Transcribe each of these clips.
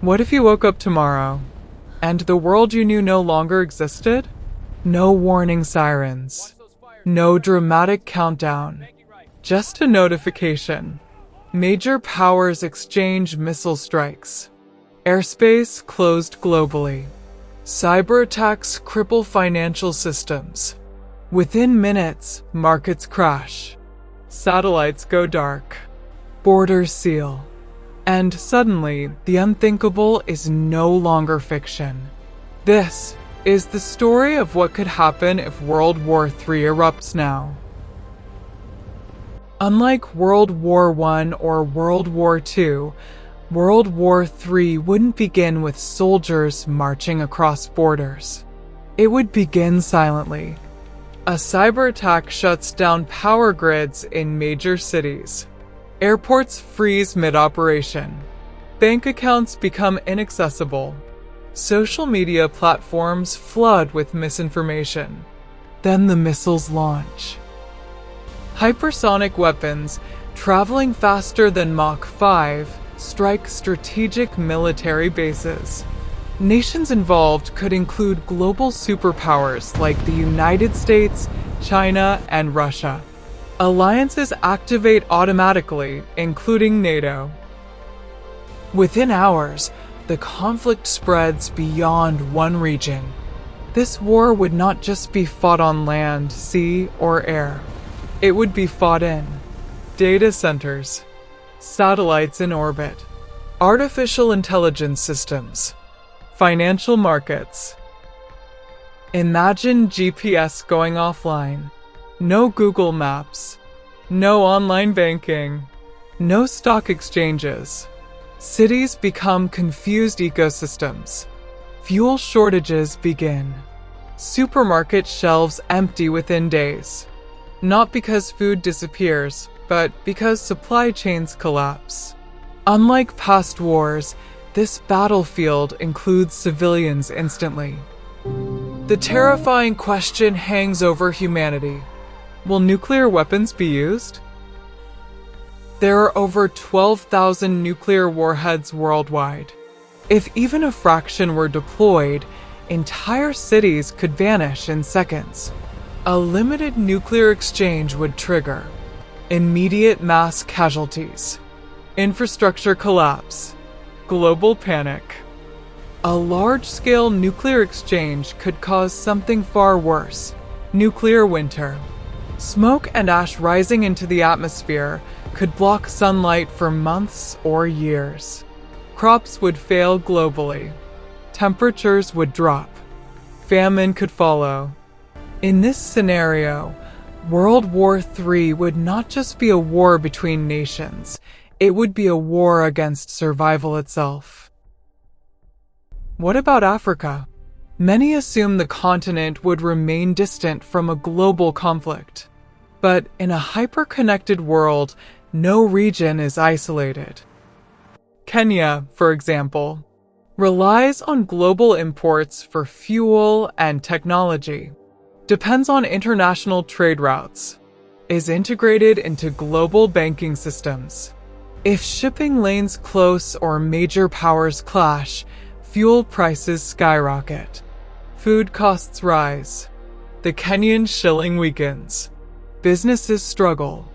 What if you woke up tomorrow, and the world you knew no longer existed? No warning sirens, no dramatic countdown, just a notification. Major powers exchange missile strikes. Airspace closed globally. Cyber attacks cripple financial systems. Within minutes, markets crash. Satellites go dark. Borders seal. And suddenly, the unthinkable is no longer fiction. This is the story of what could happen if World War III erupts now. Unlike World War I or World War II, World War III wouldn't begin with soldiers marching across borders. It would begin silently. A cyber attack shuts down power grids in major cities. Airports freeze mid-operation. Bank accounts become inaccessible. Social media platforms flood with misinformation. Then the missiles launch. Hypersonic weapons, traveling faster than Mach 5, strike strategic military bases. Nations involved could include global superpowers like the United States, China, and Russia. Alliances activate automatically, including NATO. Within hours, the conflict spreads beyond one region. This war would not just be fought on land, sea, or air. It would be fought in data centers, satellites in orbit, artificial intelligence systems, financial markets. Imagine GPS going offline. No Google Maps, no online banking, no stock exchanges. Cities become confused ecosystems. Fuel shortages begin. Supermarket shelves empty within days. Not because food disappears, but because supply chains collapse. Unlike past wars, this battlefield includes civilians instantly. The terrifying question hangs over humanity. Will nuclear weapons be used? There are over 12,000 nuclear warheads worldwide. If even a fraction were deployed, entire cities could vanish in seconds. A limited nuclear exchange would trigger immediate mass casualties, infrastructure collapse, global panic. A large-scale nuclear exchange could cause something far worse: nuclear winter. Smoke and ash rising into the atmosphere could block sunlight for months or years. Crops would fail globally. Temperatures would drop. Famine could follow. In this scenario, World War III would not just be a war between nations, it would be a war against survival itself. What about Africa? Many assume the continent would remain distant from a global conflict. But in a hyper-connected world, no region is isolated. Kenya, for example, relies on global imports for fuel and technology, depends on international trade routes, is integrated into global banking systems. If shipping lanes close or major powers clash, fuel prices skyrocket. Food costs rise. The Kenyan shilling weakens. Businesses struggle.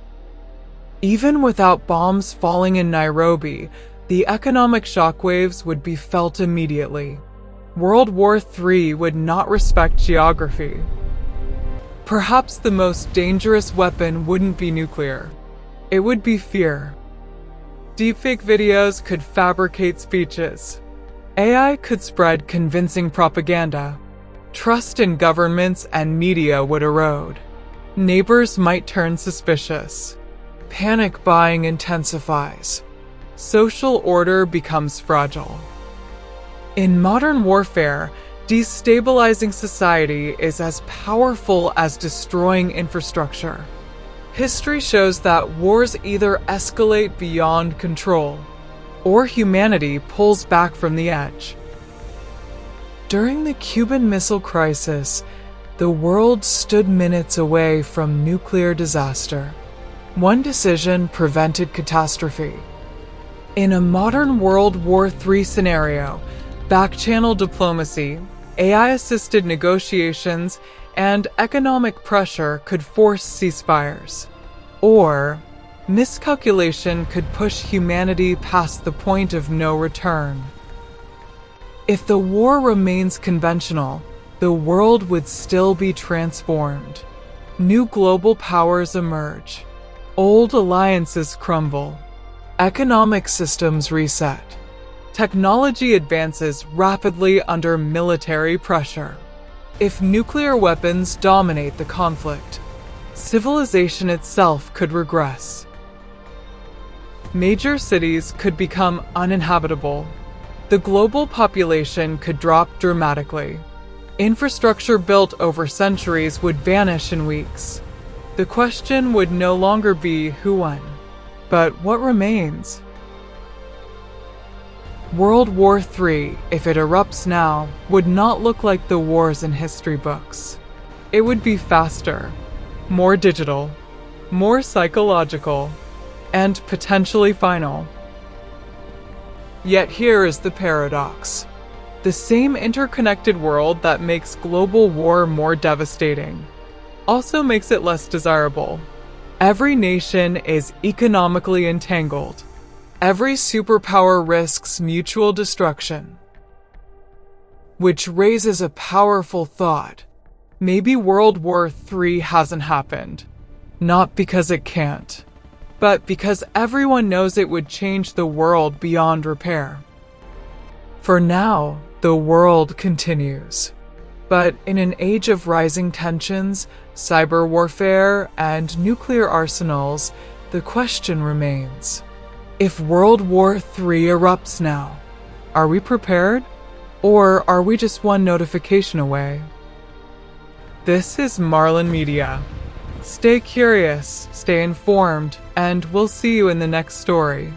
Even without bombs falling in Nairobi, the economic shockwaves would be felt immediately. World War III would not respect geography. Perhaps the most dangerous weapon wouldn't be nuclear. It would be fear. Deepfake videos could fabricate speeches. AI could spread convincing propaganda. Trust in governments and media would erode. Neighbors might turn suspicious. Panic buying intensifies. Social order becomes fragile. In modern warfare, destabilizing society is as powerful as destroying infrastructure. History shows that wars either escalate beyond control, or humanity pulls back from the edge. During the Cuban Missile Crisis, the world stood minutes away from nuclear disaster. One decision prevented catastrophe. In a modern World War III scenario, back-channel diplomacy, AI-assisted negotiations, and economic pressure could force ceasefires. Or, miscalculation could push humanity past the point of no return. If the war remains conventional, the world would still be transformed. New global powers emerge. Old alliances crumble. Economic systems reset. Technology advances rapidly under military pressure. If nuclear weapons dominate the conflict, civilization itself could regress. Major cities could become uninhabitable. The global population could drop dramatically. Infrastructure built over centuries would vanish in weeks. The question would no longer be who won, but what remains? World War III, if it erupts now, would not look like the wars in history books. It would be faster, more digital, more psychological, and potentially final. Yet here is the paradox. The same interconnected world that makes global war more devastating also makes it less desirable. Every nation is economically entangled. Every superpower risks mutual destruction. Which raises a powerful thought. Maybe World War III hasn't happened. Not because it can't, but because everyone knows it would change the world beyond repair. For now, the world continues. But in an age of rising tensions, cyber warfare, and nuclear arsenals, the question remains. If World War III erupts now, are we prepared? Or are we just one notification away? This is Marlin Media. Stay curious, stay informed, and we'll see you in the next story.